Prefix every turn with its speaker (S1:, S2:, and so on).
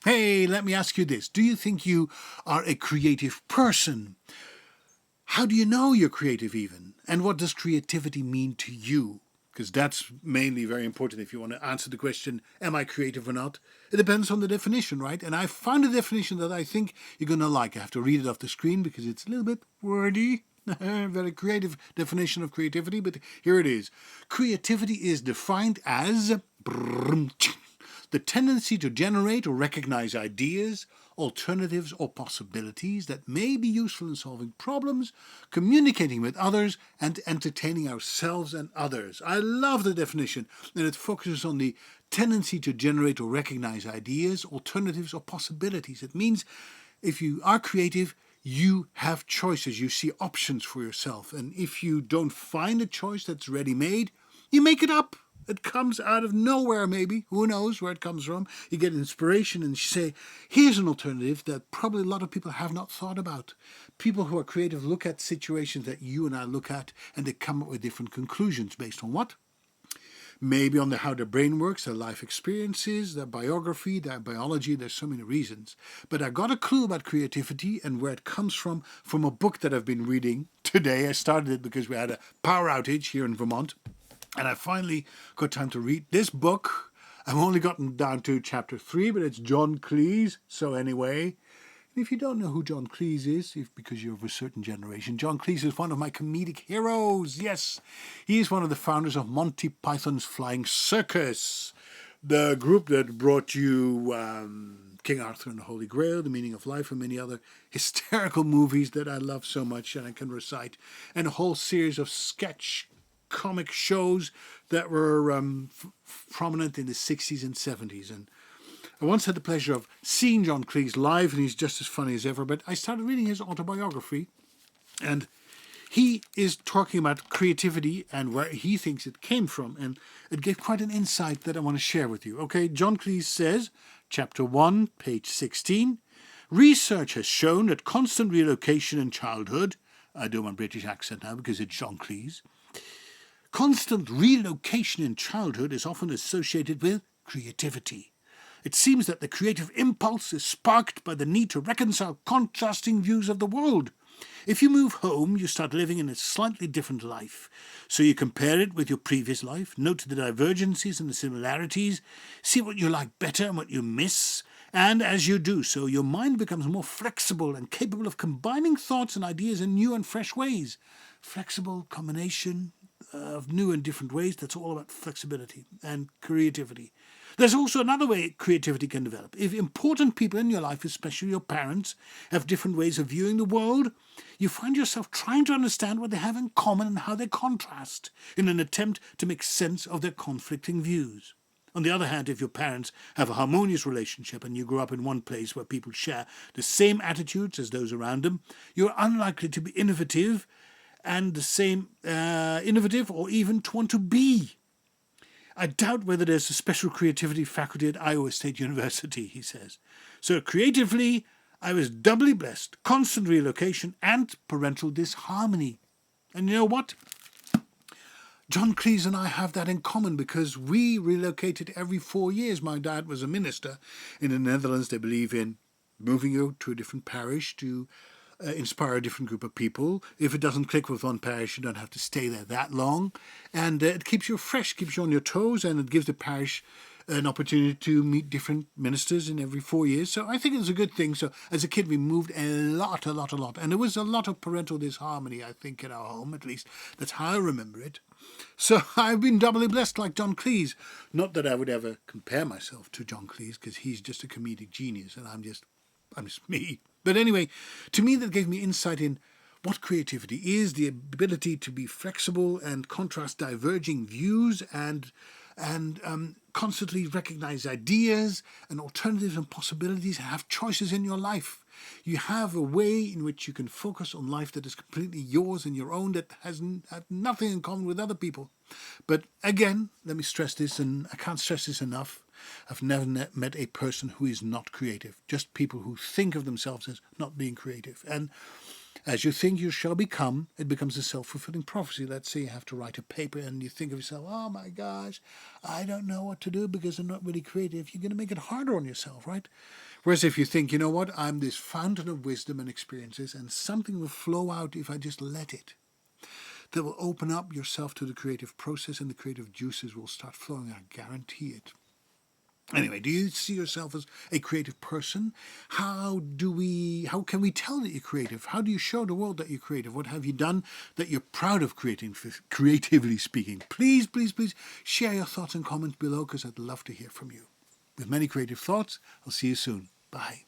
S1: Hey, let me ask you this. Do you think you are a creative person? How do you know you're creative even? And what does creativity mean to you? Because that's mainly very important if you want to answer the question, am I creative or not? It depends on the definition, right? And I found a definition that I think you're going to like. I have to read it off the screen because it's a little bit wordy. Very creative definition of creativity, but here it is. Creativity is defined as the tendency to generate or recognize ideas, alternatives or possibilities that may be useful in solving problems, communicating with others, and entertaining ourselves and others. I love the definition, and it focuses on the tendency to generate or recognize ideas, alternatives or possibilities. It means if you are creative, you have choices, you see options for yourself, and if you don't find a choice that's ready-made, you make it up. It comes out of nowhere, maybe. Who knows where it comes from? You get inspiration and you say, here's an alternative that probably a lot of people have not thought about. People who are creative look at situations that you and I look at and they come up with different conclusions based on what? Maybe on how their brain works, their life experiences, their biography, their biology. There's so many reasons. But I got a clue about creativity and where it comes from a book that I've been reading today. I started it because we had a power outage here in Vermont. And I finally got time to read this book. I've only gotten down to chapter 3, but it's John Cleese. So anyway, if you don't know who John Cleese is, because you're of a certain generation, John Cleese is one of my comedic heroes. Yes, he is one of the founders of Monty Python's Flying Circus, the group that brought you King Arthur and the Holy Grail, The Meaning of Life, and many other hysterical movies that I love so much and I can recite, and a whole series of sketch comic shows that were prominent in the 60s and 70s. And I once had the pleasure of seeing John Cleese live, and he's just as funny as ever, but I started reading his autobiography, and he is talking about creativity and where he thinks it came from, and it gave quite an insight that I want to share with you. Okay, John Cleese says, chapter 1, page 16, research has shown that constant relocation in childhood, I do my British accent now because it's John Cleese, constant relocation in childhood is often associated with creativity. It seems that the creative impulse is sparked by the need to reconcile contrasting views of the world. If you move home, you start living in a slightly different life. So you compare it with your previous life, note the divergences and the similarities, see what you like better and what you miss, and as you do so, your mind becomes more flexible and capable of combining thoughts and ideas in new and fresh ways. Flexible combination of new and different ways, that's all about flexibility and creativity. There's also another way creativity can develop. If important people in your life, especially your parents, have different ways of viewing the world, you find yourself trying to understand what they have in common and how they contrast in an attempt to make sense of their conflicting views. On the other hand, if your parents have a harmonious relationship and you grow up in one place where people share the same attitudes as those around them, you're unlikely to be innovative and the same innovative or even to want to be. I doubt whether there's a special creativity faculty at Iowa State University, he says. So creatively, I was doubly blessed, constant relocation and parental disharmony. And you know what? John Cleese and I have that in common because we relocated every 4 years. My dad was a minister in the Netherlands. They believe in moving you to a different parish to inspire a different group of people. If it doesn't click with one parish, you don't have to stay there that long. And it keeps you fresh, keeps you on your toes, and it gives the parish an opportunity to meet different ministers in every 4 years. So I think it's a good thing. So as a kid, we moved a lot. And there was a lot of parental disharmony, I think, in our home, at least. That's how I remember it. So I've been doubly blessed like John Cleese. Not that I would ever compare myself to John Cleese, because he's just a comedic genius, and I'm just me. But anyway, to me that gave me insight in what creativity is, the ability to be flexible and contrast diverging views and constantly recognize ideas and alternatives and possibilities and have choices in your life. You have a way in which you can focus on life that is completely yours and your own, that has nothing in common with other people. But again, let me stress this, and I can't stress this enough, I've never met a person who is not creative, just people who think of themselves as not being creative. And As you think, you shall become. It becomes a self-fulfilling prophecy. Let's say you have to write a paper and you think of yourself, oh my gosh, I don't know what to do because I'm not really creative. You're going to make it harder on yourself, right? Whereas if you think, you know what, I'm this fountain of wisdom and experiences and something will flow out if I just let it. That will open up yourself to the creative process and the creative juices will start flowing. I guarantee it. Anyway, do you see yourself as a creative person? How can we tell that you're creative? How do you show the world that you're creative? What have you done that you're proud of creating, creatively speaking? Please, please, please share your thoughts and comments below because I'd love to hear from you. With many creative thoughts, I'll see you soon. Bye.